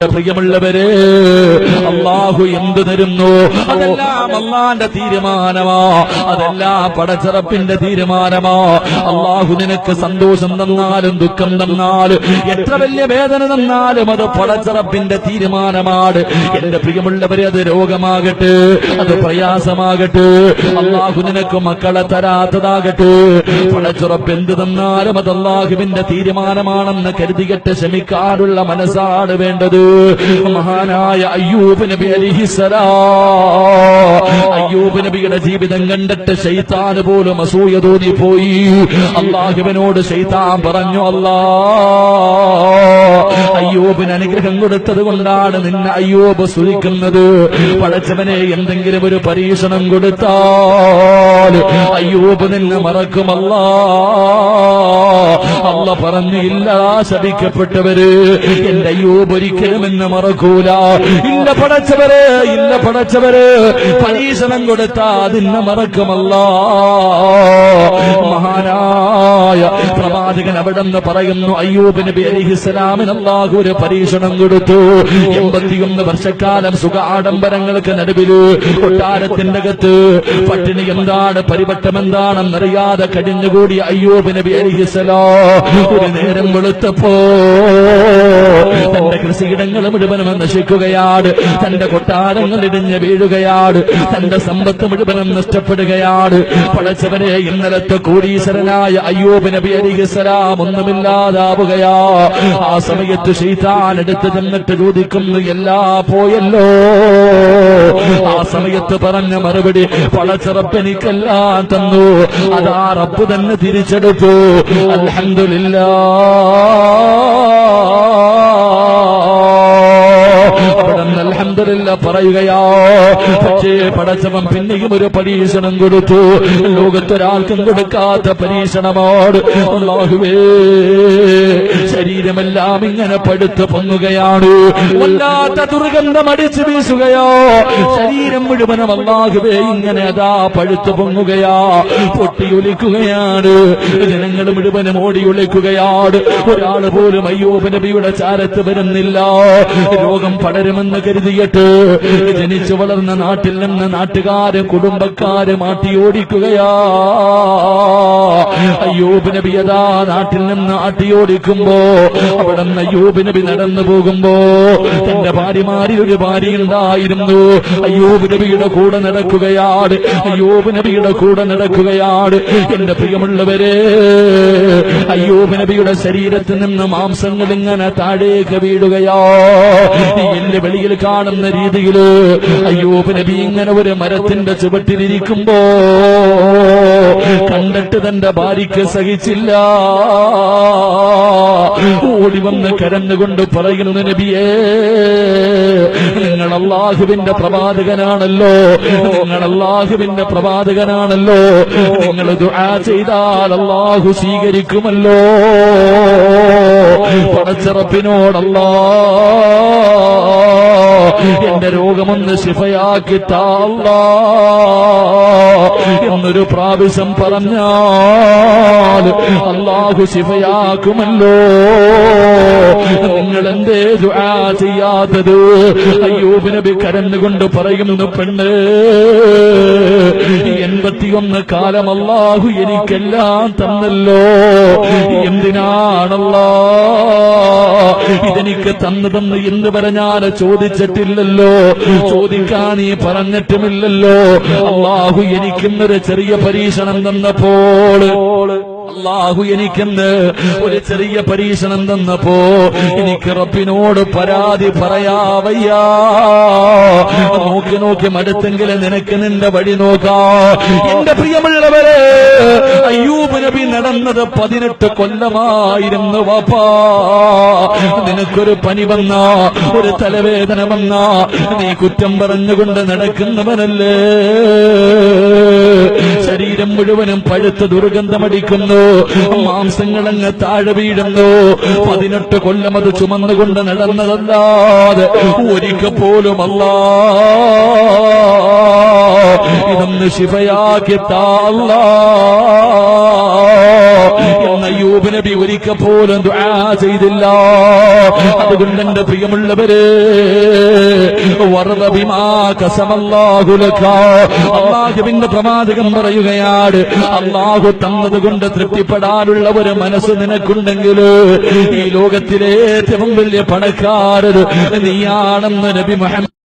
പ്രിയമുള്ളവരെ, അല്ലാഹു എന്തു തരുന്നു അതെല്ലാം അല്ലാഹുവിന്റെ തീരുമാനമാ, അതെല്ലാം പടച്ചറപ്പിന്റെ തീരുമാനമാ. അല്ലാഹു നിനക്ക് സന്തോഷം തന്നാലും ദുഃഖം തന്നാലും എത്ര വലിയ വേദന തന്നാലും അത് പടച്ചറപ്പിന്റെ തീരുമാനമാണ്. എന്റെ പ്രിയമുള്ളവരെ, അത് രോഗമാകട്ടെ, അത് പ്രയാസമാകട്ടെ, അല്ലാഹു നിനക്ക് മക്കളെ തരാത്തതാകട്ടെ, പടച്ചറപ്പ് എന്ത് തന്നാലും അത് അല്ലാഹുവിന്റെ തീരുമാനമാണെന്ന് കരുതികെട്ട് ക്ഷമിക്കാനുള്ള മനസ്സാണ് വേണ്ടത്. മഹാനായ അയ്യൂബ് നബി അലൈഹിസ്സലാം, അയ്യൂബ് നബിയുടെ ജീവിതം കണ്ടിട്ട് ശൈത്താന് പോലും അസൂയ തോന്നിപ്പോയി. അല്ലാഹുവിനോട് ശൈത്താൻ പറഞ്ഞു, അയ്യൂബിന് അനുഗ്രഹം കൊടുത്തത് കൊണ്ടാണ് നിന്നെ അയ്യൂബ് സ്തുതിക്കുന്നത്. പടച്ചവനെ, എന്തെങ്കിലും ഒരു പരീക്ഷണം കൊടുത്താൽ അയ്യൂബ് നിന്നെ മറക്കുമല്ലാ. അല്ല പറഞ്ഞു, ഇല്ല ശപിക്കപ്പെട്ടവര് എന്റെ അയ്യൂബ് ഒരിക്കലും എന്നെ മറക്കൂല. ഇല്ല പടച്ചവരെ, ഇല്ല പടച്ചവരെ, പരീക്ഷണം കൊടുത്താ അതിന്നെ മറക്കുമല്ലാ. മഹാനായ പ്രവാചകൻ അവിടെ നിന്ന് പറയുന്നു, അയ്യൂബ് നബി അലൈഹിസ്സലാമിന് അല്ലാഹു ഒരു പരീക്ഷണം കൊടുത്തു. 81 വർഷക്കാലം സുഖ ആഡംബരങ്ങൾക്ക് നടുവില് കൊട്ടാരത്തിന്റെ അകത്ത് പട്ടിണി എന്താണ് പരിവട്ടം എന്താണെന്നറിയാതെ കഴിഞ്ഞുകൂടിയ അയ്യൂബ് നബി അലൈഹിസ്സലാം ഒരു നേരം വെളുത്തപ്പോ തന്റെ കൃഷിയിടങ്ങൾ മുഴുവനും നശിക്കുകയാണ്, തന്റെ കൊട്ടാരങ്ങൾ ഇടിഞ്ഞ് വീഴുകയാണ്, തന്റെ സമ്പത്ത് മുഴുവനും നഷ്ടപ്പെടുകയാണ്. പടച്ചവനെ, ഇന്നലത്തെ കോടീശ്വരനായ അയ്യൂബ് നബി അലൈഹിസ്സലാം ഒന്നുമില്ലാതാവുകയാ. ആ സമയത്ത് ശൈത്താൻ എടുത്ത് ചെന്നിട്ട് ചോദിക്കുന്നു, എല്ലാ പോയല്ലോ. ആ സമയത്ത് പറഞ്ഞ മറുപടി, പടച്ചറപ്പ് എനിക്കെല്ലാം തന്നു, അതാ റബ്ബ് തന്നെ തിരിച്ചെടുത്തു. അൽഹംദുലില്ലാഹ്. അൽഹംദുലില്ലാ പറയുകയാ. പക്ഷേ പടച്ചവൻ പിന്നെയും ഒരു പരീക്ഷണം കൊടുത്തു. ലോകത്തൊരാൾക്കും കൊടുക്കാത്ത പരീക്ഷണമാണ്. അല്ലാഹുവേ, ശരീരമെല്ലാം ഇങ്ങനെ പടുത്തു പൊങ്ങുകയാണ്, വല്ലാത്ത ദുർഗന്ധം അടിച്ചു വീശുകയോ, ശരീരം മുഴുവനും അല്ലാഹുവേ ഇങ്ങനെ അതാ പഴുത്തു പൊങ്ങുകയാ, പൊട്ടിയൊലിക്കുകയാണ്, ജനങ്ങൾ മുഴുവനും ഓടിയൊലിക്കുകയാണ്. ഒരാൾ പോലും അയ്യൂബ് നബിയുടെ ചാരത്ത് വരുന്നില്ല. രോഗം പടരുമെന്ന് കരുതിയിട്ട് ജനിച്ചു വളർന്ന നാട്ടിൽ നിന്ന് നാട്ടുകാരും കുടുംബക്കാരും ആട്ടിയോടിക്കുകയാ. അയ്യൂബ് നബി അതാ നാട്ടിൽ നിന്ന് ആട്ടിയോടിക്കുമ്പോ അവിടെ നിന്ന് അയ്യൂബ് നബി നടന്നു പോകുമ്പോ തന്റെ ഭാര്യമാരിൽ ഒരു ഭാര്യ ഉണ്ടായിരുന്നു. അയ്യൂബ് നബിയുടെ കൂടെ നടക്കുകയാണ്, അയ്യൂബ് നബിയുടെ കൂടെ നടക്കുകയാണ്. എന്റെ പ്രിയമുള്ളവരെ, അയ്യൂബ് നബിയുടെ ശരീരത്തിൽ നിന്ന് മാംസങ്ങൾ ഇങ്ങനെ താഴേക്ക് വീഴുകയോ, എല്ല് വെളിയിൽ കാണുന്ന രീതിയില് അയ്യൂബ് നബി ഇങ്ങനെ ഒരു മരത്തിന്റെ ചുവട്ടിലിരിക്കുമ്പോ കണ്ടിട്ട് തന്റെ ഭാര്യയ്ക്ക് സഹിച്ചില്ല. ഓടി വന്ന് കരഞ്ഞുകൊണ്ട് പറയുന്നു, നബിയേ, നിങ്ങൾ അല്ലാഹുവിന്റെ പ്രവാചകനാണല്ലോ, നിങ്ങൾ അല്ലാഹുവിന്റെ പ്രവാചകനാണല്ലോ, നിങ്ങൾ ദുആ ചെയ്താൽ അല്ലാഹു സ്വീകരിക്കുമല്ലോ. പടച്ചറപ്പിനോടല്ലാ, എന്റെ രോഗമൊന്ന് ശിഫയാക്കിത്താ അല്ലാ എന്നൊരു പ്രാവശ്യം പറഞ്ഞാൽ അല്ലാഹു ശിഫയാക്കുമല്ലോ. നിങ്ങൾ എന്തേ ദുആ ചെയ്യാത്തത്? അയ്യൂബ് നബി കരഞ്ഞുകൊണ്ട് പറയുന്നു, പെണ്ണ്, 81 കാലം അല്ലാഹു എനിക്കെല്ലാം തന്നല്ലോ, എന്തിനാണല്ലാ ഇതെനിക്ക് തന്നതെന്ന് എന്ന് പറഞ്ഞാൽ ചോദിച്ചിട്ടില്ലല്ലോ, ചോദിക്കാൻ നീ പറഞ്ഞിട്ടുമില്ലല്ലോ. അല്ലാഹു എനിക്കിന്നൊരു ചെറിയ പരീക്ഷണം തന്നപ്പോൾ, അല്ലാഹു എനിക്കെന്ന് ഒരു ചെറിയ പരീക്ഷണം തന്നപ്പോ എനിക്ക് റബ്ബിനോട് പരാതി പറയാവയ്യാ. നോക്കി നോക്കി മടുത്തെങ്കിലും നിനക്ക് നിന്റെ വഴി നോക്കാം. എന്റെ പ്രിയമുള്ളവരെ, അയ്യൂബ് നബി നടന്നത് 18 കൊല്ലമായിരുന്നു. വാപ്പാ, നിനക്കൊരു പനി വന്ന, ഒരു തലവേദന വന്ന, നീ കുറ്റം പറഞ്ഞുകൊണ്ട് നടക്കുന്നവനല്ലേ. ശരീരം മുഴുവനും പഴുത്ത ദുർഗന്ധമടിക്കുന്നു, മാംസങ്ങളങ്ങ് താഴെ വീഴുന്നു. 18 കൊല്ലം അത് ചുമന്നുകൊണ്ട് നടന്നതല്ലാതെ ഒരിക്കൽ പോലും അല്ലാഹ് ഇതൊന്ന് ശിഫയാക്കി താ അല്ലാ എന്ന് അയ്യൂബ് നബി ഒരിക്കൽ പോലും ദുആ ചെയ്തില്ല. അതുകൊണ്ട് എന്റെ പ്രിയമുള്ളവര്, വറദ ബിമാ ഖസമല്ലാഹു ലക, അല്ലാഹുവിന്റെ പ്രവാചകൻ പറയുകയാണ്, അല്ലാഹു തന്നതുകൊണ്ട് തൃപ്തിപ്പെടാനുള്ള ഒരു മനസ്സ് നിനക്കുണ്ടെങ്കിൽ ഈ ലോകത്തിലെ ഏറ്റവും വലിയ പണക്കാരൻ നീയാണെന്ന് നബി മുഹമ്മദ്